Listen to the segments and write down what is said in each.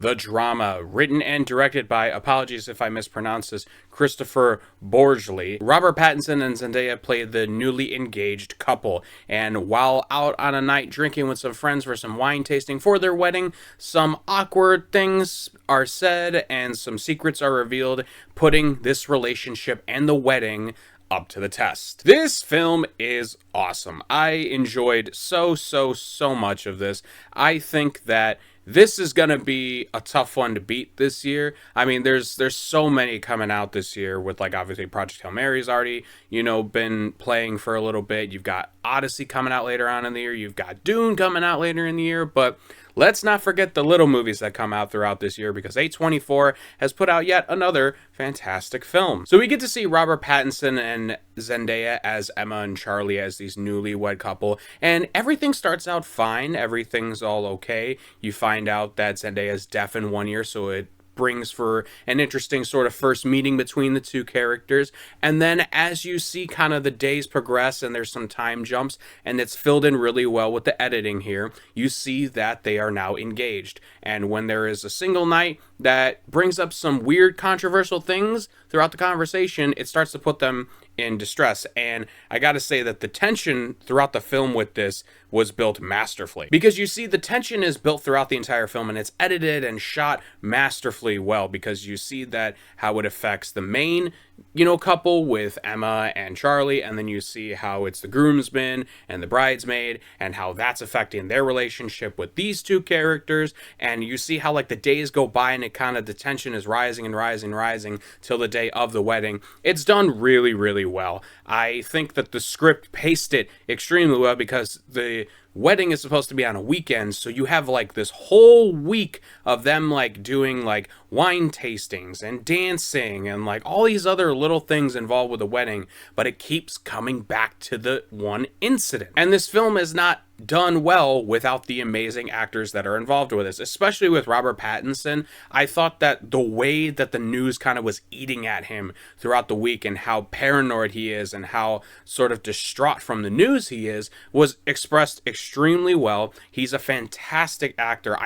The drama, written and directed by, apologies if I mispronounce this, Kristoffer Borgli. Robert Pattinson and Zendaya played the newly engaged couple, and while out on a night drinking with some friends for some wine tasting for their wedding, some awkward things are said and some secrets are revealed, putting this relationship and the wedding up to the test. This film is awesome. I enjoyed so much of this. I think that this is going to be a tough one to beat this year. I mean, there's so many coming out this year with, like, obviously Project Hail Mary's already, been playing for a little bit. You've got Odyssey coming out later on in the year. You've got Dune coming out later in the year. But let's not forget the little movies that come out throughout this year, because A24 has put out yet another fantastic film. So we get to see Robert Pattinson and Zendaya as Emma and Charlie as these newlywed couple, and everything starts out fine. Everything's all okay. You find out that Zendaya's deaf in 1 ear, so it brings for an interesting sort of first meeting between the two characters. And then as you see kind of the days progress and there's some time jumps and it's filled in really well with the editing here, you see that they are now engaged. And when there is a single night that brings up some weird controversial things throughout the conversation, it starts to put them in distress. And I gotta say that the tension throughout the film with this was built masterfully, because you see the tension is built throughout the entire film and it's edited and shot masterfully well, because you see that how it affects the main couple with Emma and Charlie, and then you see how it's the groomsmen and the bridesmaid and how that's affecting their relationship with these two characters. And you see how, like, the days go by and it kind of, the tension is rising and rising till the day of the wedding. It's done really well. I think that the script paced it extremely well, because the wedding is supposed to be on a weekend, so you have like this whole week of them like doing like wine tastings and dancing and like all these other little things involved with the wedding, but it keeps coming back to the one incident. And this film is not done well without the amazing actors that are involved with this, especially with Robert Pattinson. I thought that the way that the news kind of was eating at him throughout the week and how paranoid he is and how sort of distraught from the news he is was expressed extremely well. He's a fantastic actor.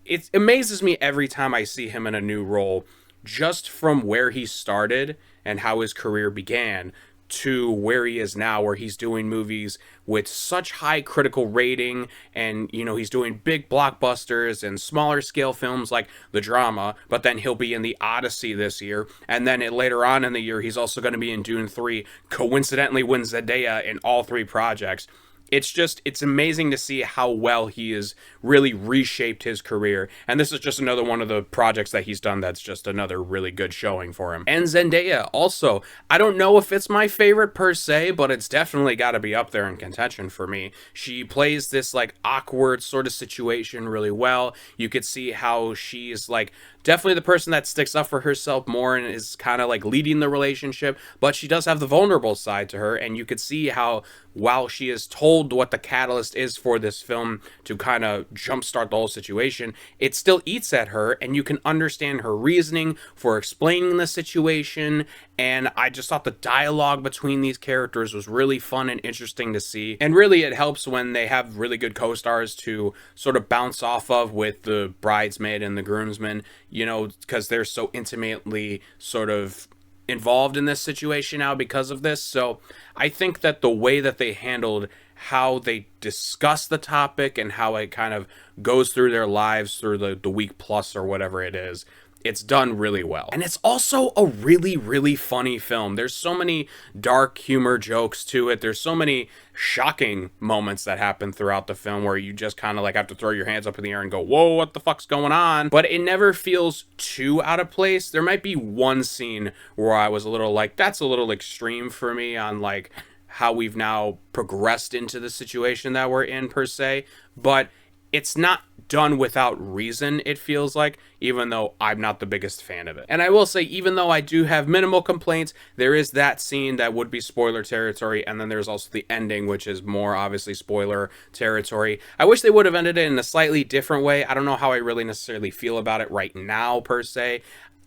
It amazes me every time I see him in a new role, just from where he started and how his career began to where he is now, where he's doing movies with such high critical rating, and he's doing big blockbusters and smaller scale films like The Drama, but then he'll be in the Odyssey this year, and then later on in the year he's also going to be in Dune 3, coincidentally with Zendaya in all three projects. It's amazing to see how well he has really reshaped his career. And this is just another one of the projects that he's done that's just another really good showing for him. And Zendaya also, I don't know if it's my favorite per se, but it's definitely got to be up there in contention for me. She plays this like awkward sort of situation really well. You could see how she's like definitely the person that sticks up for herself more and is kind of like leading the relationship, but she does have the vulnerable side to her. And you could see how, while she is told what the catalyst is for this film to kind of jumpstart the whole situation, it still eats at her, and you can understand her reasoning for explaining the situation. And I just thought the dialogue between these characters was really fun and interesting to see. And really it helps when they have really good co-stars to sort of bounce off of, with the bridesmaid and the groomsmen, because they're so intimately sort of involved in this situation now because of this. So I think that the way that they handled how they discuss the topic and how it kind of goes through their lives through the week plus or whatever it is, it's done really well. And it's also a really funny film. There's so many dark humor jokes to it. There's so many shocking moments that happen throughout the film where you just kind of like have to throw your hands up in the air and go, whoa, what the fuck's going on? But it never feels too out of place. There might be one scene where I was a little like, that's a little extreme for me on like how we've now progressed into the situation that we're in per se, but it's not done without reason, it feels like, even though I'm not the biggest fan of it. And I will say, even though I do have minimal complaints, there is that scene that would be spoiler territory, and then there's also the ending, which is more obviously spoiler territory. I wish they would have ended it in a slightly different way. I don't know how I really necessarily feel about it right now, per se.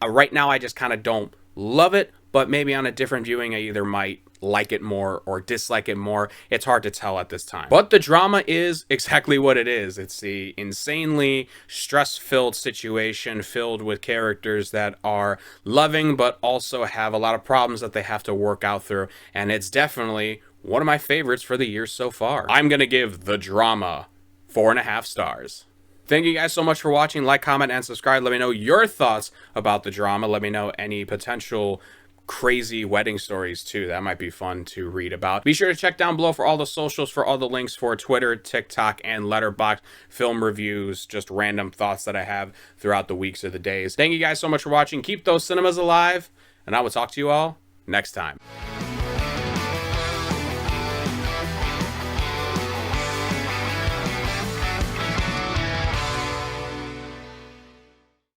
Right now, I just kind of don't love it, but maybe on a different viewing, I either might like it more or dislike it more. It's hard to tell at this time. But the drama is exactly what it is. It's the insanely stress-filled situation filled with characters that are loving but also have a lot of problems that they have to work out through. And it's definitely one of my favorites for the year so far. I'm gonna give the drama 4.5 stars. Thank you guys so much for watching. Like, comment, and subscribe. Let me know your thoughts about the drama. Let me know any potential crazy wedding stories too. That might be fun to read about. Be sure to check down below for all the socials, for all the links for Twitter, TikTok, and Letterboxd, film reviews, just random thoughts that I have throughout the weeks or the days. Thank you guys so much for watching. Keep those cinemas alive, and I will talk to you all next time.